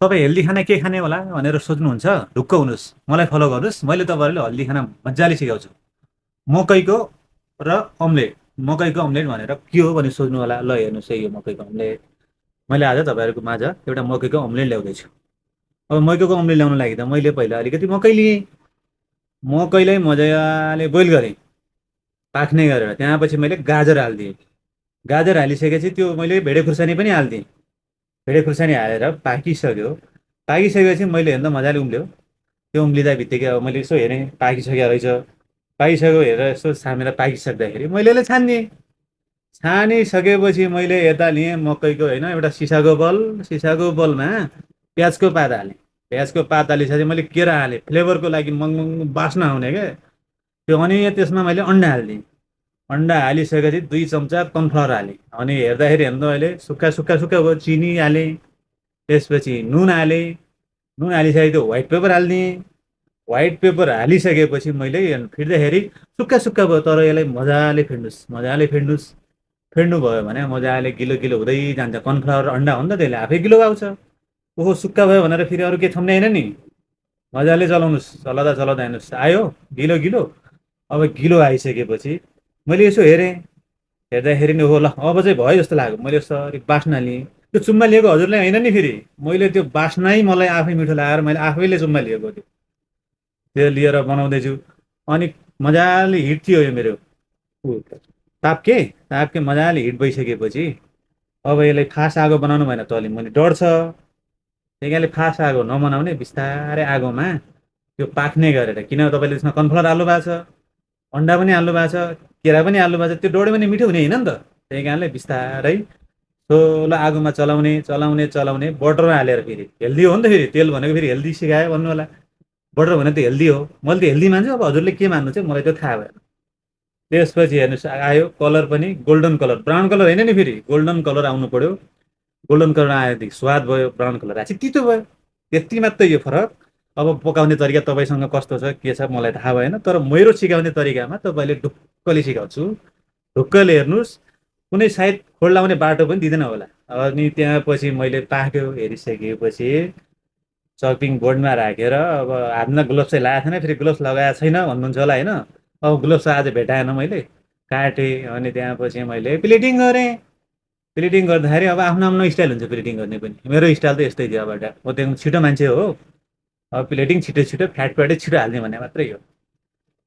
तपाईँ हेल्दी खाना के खाने होला भनेर सोच्नुहुन्छ ढुक्क हुनुहोस्, मलाई फलो गर्नुहोस्। मैले तपाईँहरूले हेल्दी खाना मजाले सिकाउँछु। मकैको र अम्लेट, मकैको अम्लेट भनेर के हो भने सोध्नु होला। ल हेर्नुहोस् है, यो मकैको अम्लेट। मैले आज तपाईँहरूको माझ एउटा मकैको अम्लेट ल्याउँदैछु। अब मकैको अम्लेट ल्याउनु लागि त मैले पहिला अलिकति मकै लिएँ। मकैलाई मजाले बोइल गरेँ, पाक्ने गरेर। त्यसपछि मैले गाजर हालिदिएँ। गाजर हालिसकेपछि त्यो मैले भेडे खुर्सानी पनि हालिदिएँ। भेडे खुर्सानी हालेर पाकिसक्यो। पाकिसकेपछि मैले हेर्दा मजाले उम्ल्यो। त्यो उम्लिँदा बित्तिकै अब मैले यसो हेरेँ, पाकिसक्यो रहेछ। पाकिसक्यो हेरेर यसो छामेर पाकिसक्दाखेरि मैले यसलाई छानिदिएँ। छानिसकेपछि मैले यता लिएँ मकैको होइन एउटा सिसाको बल। सिसाको बलमा प्याजको पात हालेँ। प्याजको पात हालिसकेपछि मैले केरा हालेँ फ्लेभरको लागि, मङमङ बास्ना आउने क्या त्यो। अनि त्यसमा मैले अन्डा हालिदिएँ। अन्डा हालिसकेपछि 2 चम्चा कर्नफ्लावर हालेँ। अनि हेर्नु अहिले सुक्खा सुक्खा सुक्खा भयो। चिनी हालेँ। त्यसपछि नुन हालेँ। नुन हालिसकेपछि त्यो व्हाइट पेपर हालिदिएँ। व्हाइट पेपर हालिसकेपछि मैले फिर्दाखेरि सुक्खा सुक्खा भयो। तर यसलाई मजाले फिर्नुहोस्, मजाले फिर्नुहोस्। फिर्नु भयो भने मजाले गिलो गिलो हुँदै जान्छ। कर्नफ्लावर अन्डा हो नि त, त्यसले आफै गिलो आउँछ। ओहो सुक्खा भयो भनेर फेरि अरू के थम्ने होइन नि। मजाले चलाउनुहोस्, चलाउँदा चलाउँदा हेर्नुहोस् आयो गिलो गिलो। अब गिलो आइसकेपछि मैले यसो हेरेँ। हेर्दाखेरि नि हो ल अब चाहिँ भयो जस्तो लाग्यो। मैले यसरी बास्ना लिएँ। त्यो चुम्मा लिएको हजुरलाई होइन नि फेरि, मैले त्यो बास्नै मलाई आफै मिठो लागेर मैले आफैले चुम्मा लिएको त्यो। त्यो लिएर बनाउँदैछु। अनि मजाले हिट थियो यो मेरो ऊ ताप्के। ताप्के मजाले हिट भइसकेपछि अब यसलाई फास्ट आगो बनाउनु भएन, तले मुनि डढ्छ। त्यही कारणले फास्ट आगो नबनाउने, बिस्तारै आगोमा त्यो पाक्ने गरेर। किन तपाईँले त्यसमा कर्नफ्लावर हाल्नु भएको छ, अन्डा पनि हाल्नु भएको छ, केरा पनि हाल्नु भएको छ, त्यो डढ्यो भने मिठो हुने होइन नि त। त्यही कारणले बिस्तारै सोलो आगोमा चलाउने चलाउने चलाउने। बटरमा हालेर फेरि हेल्दी हो नि त, फेरि तेल भनेको फेरि हेल्दी सिकायो भन्नु होला। बटर भने त हेल्दी हो, मैले त हेल्दी मान्छु। अब हजुरले के मान्नु चाहिँ मलाई त्यो थाहा भएन। त्यसपछि हेर्नुहोस् आयो कलर पनि गोल्डन कलर, ब्राउन कलर होइन नि, फेरि गोल्डन कलर आउनु पर्यो। गोल्डन कलर आएदेखि स्वाद भयो। ब्राउन कलर आएपछि तितो भयो। त्यति मात्रै यो फरक। अब पकाउने तरिका तपाईँसँग कस्तो छ के छ मलाई थाहा भएन, तर मेरो सिकाउने तरिकामा तपाईँले ढुक्कले सिकाउँछु। ढुक्कले हेर्नुहोस्, कुनै सायद खोड लाउने बाटो पनि दिँदैन होला। अनि त्यहाँ पछि मैले पाक्यो हेरिसकेपछि चपिङ बोर्डमा राखेर, अब हातमा ग्लोभ्स चाहिँ लगाएको छैन, फेरि ग्लोभ्स लगाएको छैन भन्नुहुन्छ होला होइन। अब ग्लोभ्स आज भेटाएन, मैले काटेँ। अनि त्यहाँपछि मैले प्लेटिङ गरेँ। प्लेटिङ गर्दाखेरि अब आफ्नो आफ्नो स्टाइल हुन्छ प्लेटिङ गर्ने पनि। मेरो स्टाइल त यस्तै थियो। अब म त छिटो मान्छे हो। अब प्लेटिङ छिटो छिटो फ्याट फ्याटै छिटो हाल्ने भन्ने मात्रै हो।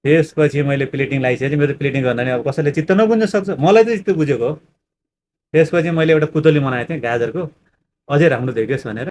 त्यसपछि मैले प्लेटिङ लगाइसकेपछि मेरो प्लेटिङ गर्दा नि अब कसैले चित्त नबुझ्न सक्छ, मलाई चाहिँ चित्त बुझेको हो। त्यसपछि मैले एउटा पुतली बनाएको थिएँ गाजरको, अझै राम्रो देखियोस् भनेर।